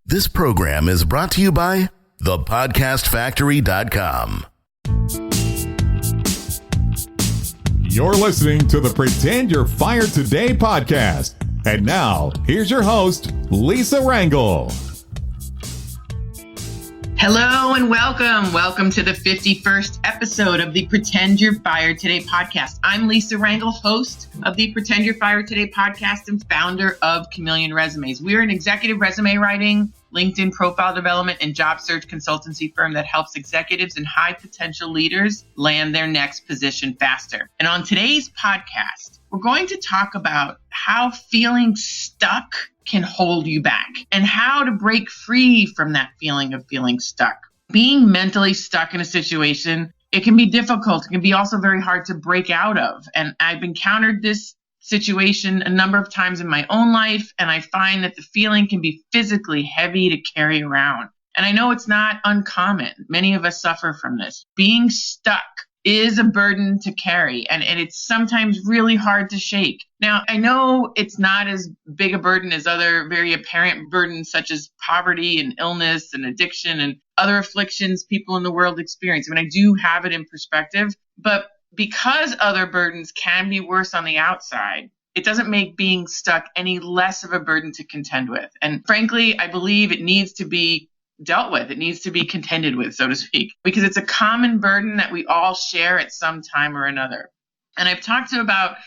This program is brought to you by thepodcastfactory.com. You're listening to the Pretend You're Fired Today podcast. And now, here's your host, Lisa Rangel. Hello and welcome. Welcome to the 51st episode of the Pretend You're Fired Today podcast. I'm Lisa Rangel, host of the Pretend You're Fired Today podcast and founder of Chameleon Resumes. We're an executive resume writing, LinkedIn profile development, and job search consultancy firm that helps executives and high potential leaders land their next position faster. And on today's podcast, we're going to talk about how feeling stuck can hold you back and how to break free from that feeling of feeling stuck. Being mentally stuck in a situation, it can be difficult. It can be also very hard to break out of. And I've encountered this situation a number of times in my own life, and I find that the feeling can be physically heavy to carry around. And I know it's not uncommon. Many of us suffer from this. Being stuck is a burden to carry, and it's sometimes really hard to shake. Now, I know it's not as big a burden as other very apparent burdens such as poverty and illness and addiction and other afflictions people in the world experience. I mean, I do have it in perspective, but because other burdens can be worse on the outside, it doesn't make being stuck any less of a burden to contend with. And frankly, I believe it needs to be dealt with. It needs to be contended with, so to speak, because it's a common burden that we all share at some time or another. And I've talked to about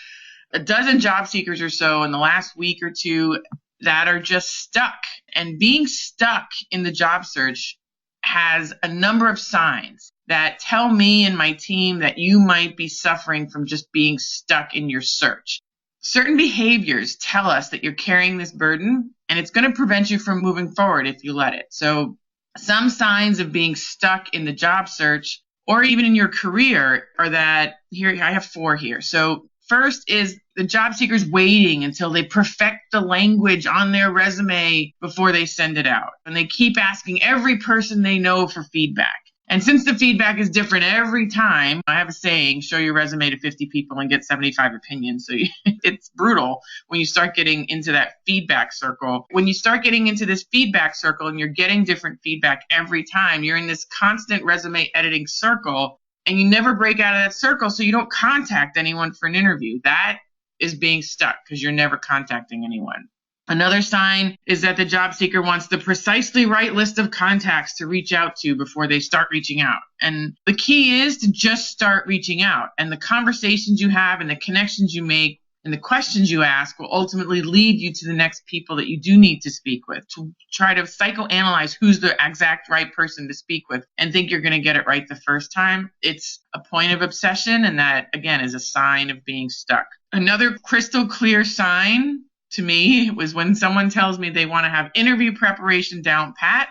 a dozen job seekers or so in the last week or two that are just stuck. And being stuck in the job search has a number of signs that tell me and my team that you might be suffering from just being stuck in your search. Certain behaviors tell us that you're carrying this burden, and it's going to prevent you from moving forward if you let it. So some signs of being stuck in the job search or even in your career are that here, I have 4 here. So first is the job seekers waiting until they perfect the language on their resume before they send it out. And they keep asking every person they know for feedback. And since the feedback is different every time, I have a saying, show your resume to 50 people and get 75 opinions. So it's brutal when you start getting into that feedback circle. When you start getting into this feedback circle and you're getting different feedback every time, you're in this constant resume editing circle and you never break out of that circle. So you don't contact anyone for an interview. That is being stuck because you're never contacting anyone. Another sign is that the job seeker wants the precisely right list of contacts to reach out to before they start reaching out. And the key is to just start reaching out. And the conversations you have and the connections you make and the questions you ask will ultimately lead you to the next people that you do need to speak with, to try to psychoanalyze who's the exact right person to speak with and think you're going to get it right the first time. It's a point of obsession, and that, again, is a sign of being stuck. Another crystal clear sign to me was when someone tells me they want to have interview preparation down pat,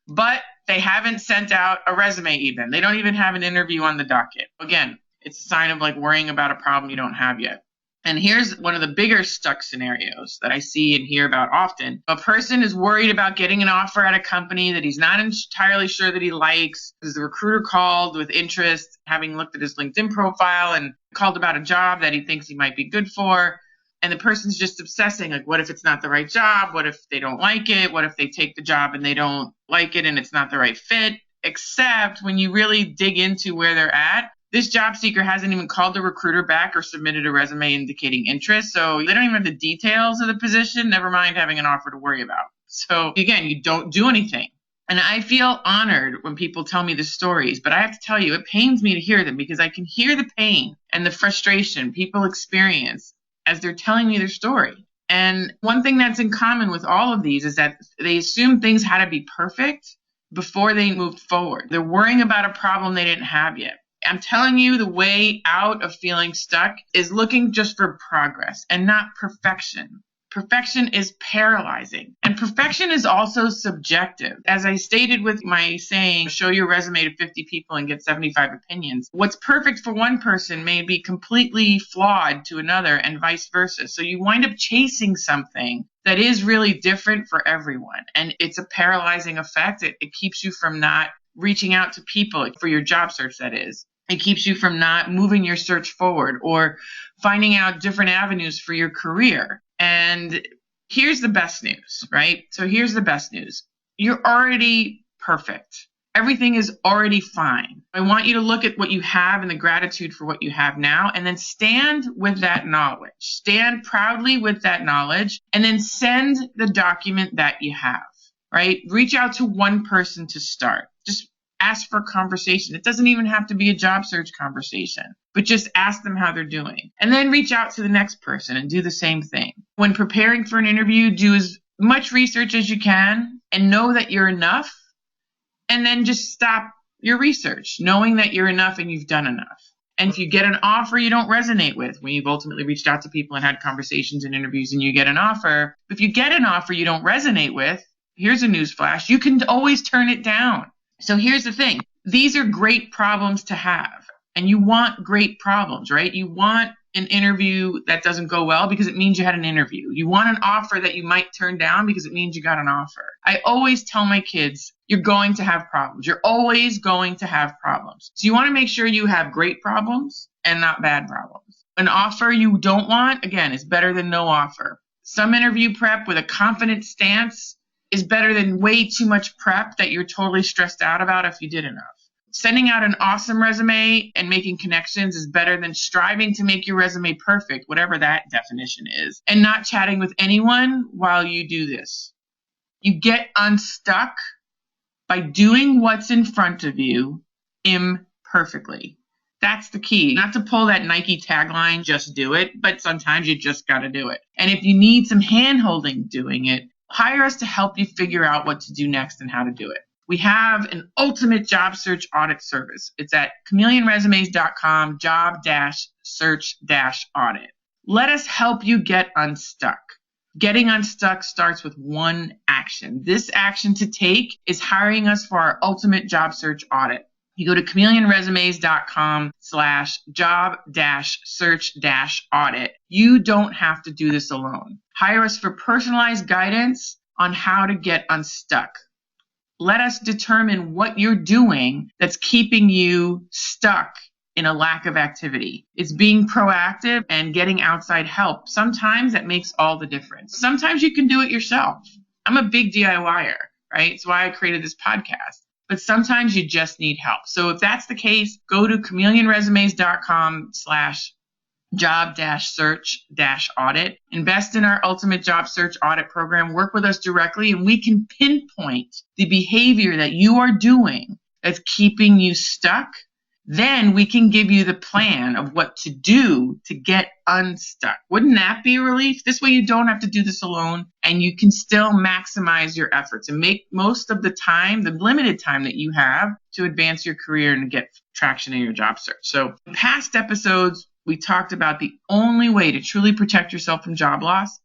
but they haven't sent out a resume even. They don't even have an interview on the docket. Again, it's a sign of like worrying about a problem you don't have yet. And here's one of the bigger stuck scenarios that I see and hear about often. A person is worried about getting an offer at a company that he's not entirely sure that he likes. The recruiter called with interest, having looked at his LinkedIn profile and called about a job that he thinks he might be good for. And the person's just obsessing, like, what if it's not the right job? What if they don't like it? What if they take the job and they don't like it and it's not the right fit? Except when you really dig into where they're at, this job seeker hasn't even called the recruiter back or submitted a resume indicating interest. So they don't even have the details of the position, never mind having an offer to worry about. So again, you don't do anything. And I feel honored when people tell me the stories, but I have to tell you, it pains me to hear them because I can hear the pain and the frustration people experience as they're telling me their story. And one thing that's in common with all of these is that they assume things had to be perfect before they moved forward. They're worrying about a problem they didn't have yet. I'm telling you, the way out of feeling stuck is looking just for progress and not perfection. Perfection is paralyzing. And perfection is also subjective. As I stated with my saying, show your resume to 50 people and get 75 opinions. What's perfect for one person may be completely flawed to another and vice versa. So you wind up chasing something that is really different for everyone. And it's a paralyzing effect. It keeps you from not reaching out to people for your job search, that is. It keeps you from not moving your search forward or finding out different avenues for your career. And here's the best news, right? So here's the best news. You're already perfect. Everything is already fine. I want you to look at what you have and the gratitude for what you have now, and then stand with that knowledge. Stand proudly with that knowledge, and then send the document that you have, right? Reach out to one person to start. Just ask for a conversation. It doesn't even have to be a job search conversation, but just ask them how they're doing. And then reach out to the next person and do the same thing. When preparing for an interview, do as much research as you can and know that you're enough. And then just stop your research, knowing that you're enough and you've done enough. And if you get an offer you don't resonate with, when you've ultimately reached out to people and had conversations and interviews and you get an offer, if you get an offer you don't resonate with, here's a newsflash, you can always turn it down. So here's the thing. These are great problems to have. And you want great problems, right? You want an interview that doesn't go well because it means you had an interview. You want an offer that you might turn down because it means you got an offer. I always tell my kids, you're going to have problems. You're always going to have problems. So you want to make sure you have great problems and not bad problems. An offer you don't want, again, is better than no offer. Some interview prep with a confident stance is better than way too much prep that you're totally stressed out about if you did enough. Sending out an awesome resume and making connections is better than striving to make your resume perfect, whatever that definition is, and not chatting with anyone while you do this. You get unstuck by doing what's in front of you imperfectly. That's the key. Not to pull that Nike tagline, just do it, but sometimes you just got to do it. And if you need some hand-holding doing it, hire us to help you figure out what to do next and how to do it. We have an ultimate job search audit service. It's at chameleonresumes.com, job-search-audit. Let us help you get unstuck. Getting unstuck starts with one action. This action to take is hiring us for our ultimate job search audit. You go to chameleonresumes.com/job-search-audit. You don't have to do this alone. Hire us for personalized guidance on how to get unstuck. Let us determine what you're doing that's keeping you stuck in a lack of activity. It's being proactive and getting outside help. Sometimes that makes all the difference. Sometimes you can do it yourself. I'm a big DIYer, right? It's why I created this podcast. But sometimes you just need help. So if that's the case, go to chameleonresumes.com/job-search-audit. Invest in our ultimate job search audit program. Work with us directly, and we can pinpoint the behavior that you are doing that's keeping you stuck. Then we can give you the plan of what to do to get unstuck. Wouldn't that be a relief? This way you don't have to do this alone, and you can still maximize your efforts and make most of the time, the limited time that you have, to advance your career and get traction in your job search. So in past episodes, we talked about the only way to truly protect yourself from job loss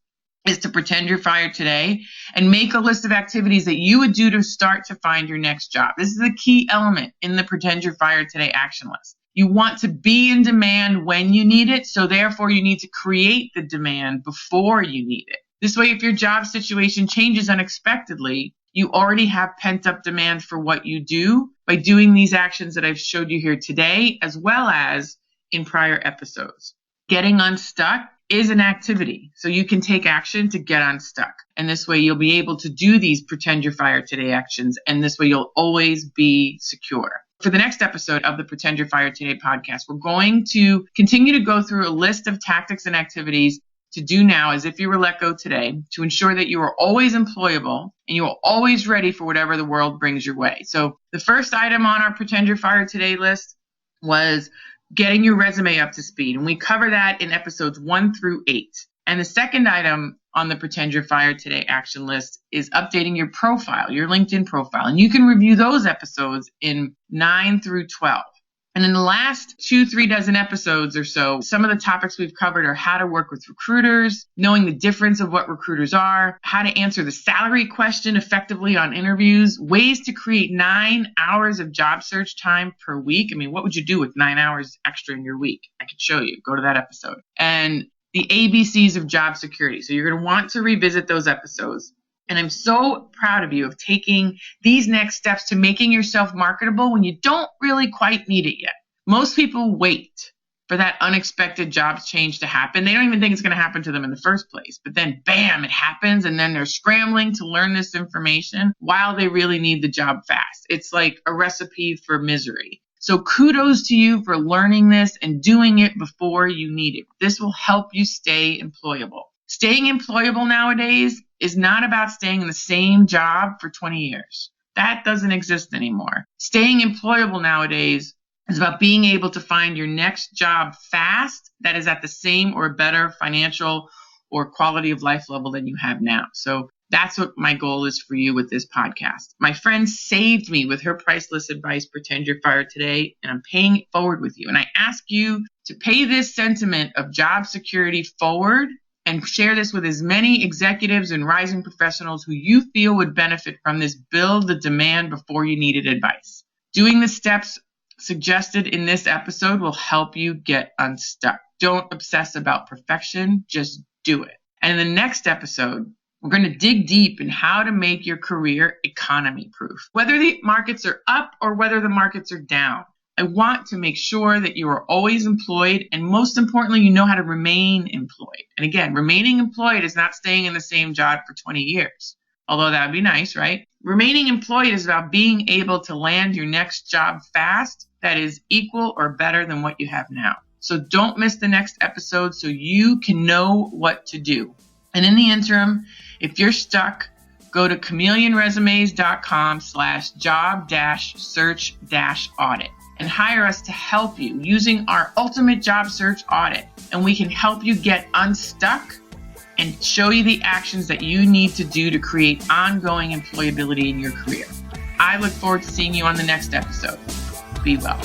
is to pretend you're fired today and make a list of activities that you would do to start to find your next job. This is a key element in the Pretend You're Fired Today action list. You want to be in demand when you need it, so therefore you need to create the demand before you need it. This way, if your job situation changes unexpectedly, you already have pent-up demand for what you do by doing these actions that I've showed you here today, as well as in prior episodes. Getting unstuck is an activity, so you can take action to get unstuck. And this way you'll be able to do these Pretend You're Fired Today actions, and this way you'll always be secure. For the next episode of the Pretend You're Fired Today podcast, we're going to continue to go through a list of tactics and activities to do now as if you were let go today to ensure that you are always employable and you are always ready for whatever the world brings your way. So the first item on our Pretend You're Fired Today list was getting your resume up to speed. And we cover that in episodes 1 through 8. And the second item on the Pretend You're Fired Today action list is updating your profile, your LinkedIn profile. And you can review those episodes in 9 through 12. And in the last 2-3 dozen episodes or so, some of the topics we've covered are how to work with recruiters, knowing the difference of what recruiters are, how to answer the salary question effectively on interviews, ways to create 9 hours of job search time per week. I mean, what would you do with 9 hours extra in your week? I could show you. Go to that episode. And the ABCs of job security. So you're going to want to revisit those episodes. And I'm so proud of you of taking these next steps to making yourself marketable when you don't really quite need it yet. Most people wait for that unexpected job change to happen. They don't even think it's going to happen to them in the first place. But then, bam, it happens. And then they're scrambling to learn this information while they really need the job fast. It's like a recipe for misery. So kudos to you for learning this and doing it before you need it. This will help you stay employable. Staying employable nowadays is not about staying in the same job for 20 years. That doesn't exist anymore. Staying employable nowadays is about being able to find your next job fast that is at the same or better financial or quality of life level than you have now. So that's what my goal is for you with this podcast. My friend saved me with her priceless advice, Pretend You're Fired Today, and I'm paying it forward with you. And I ask you to pay this sentiment of job security forward and share this with as many executives and rising professionals who you feel would benefit from this build the demand before you needed advice. Doing the steps suggested in this episode will help you get unstuck. Don't obsess about perfection, just do it. And in the next episode, we're going to dig deep in how to make your career economy proof. Whether the markets are up or whether the markets are down, I want to make sure that you are always employed, and most importantly, you know how to remain employed. And again, remaining employed is not staying in the same job for 20 years, although that would be nice, right? Remaining employed is about being able to land your next job fast that is equal or better than what you have now. So don't miss the next episode so you can know what to do. And in the interim, if you're stuck, go to chameleonresumes.com/job-search-audit and hire us to help you using our ultimate job search audit. And we can help you get unstuck and show you the actions that you need to do to create ongoing employability in your career. I look forward to seeing you on the next episode. Be well.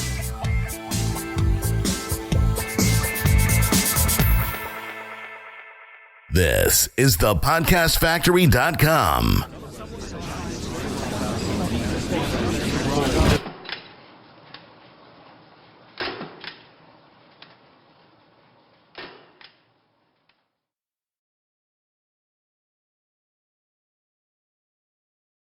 This is thepodcastfactory.com.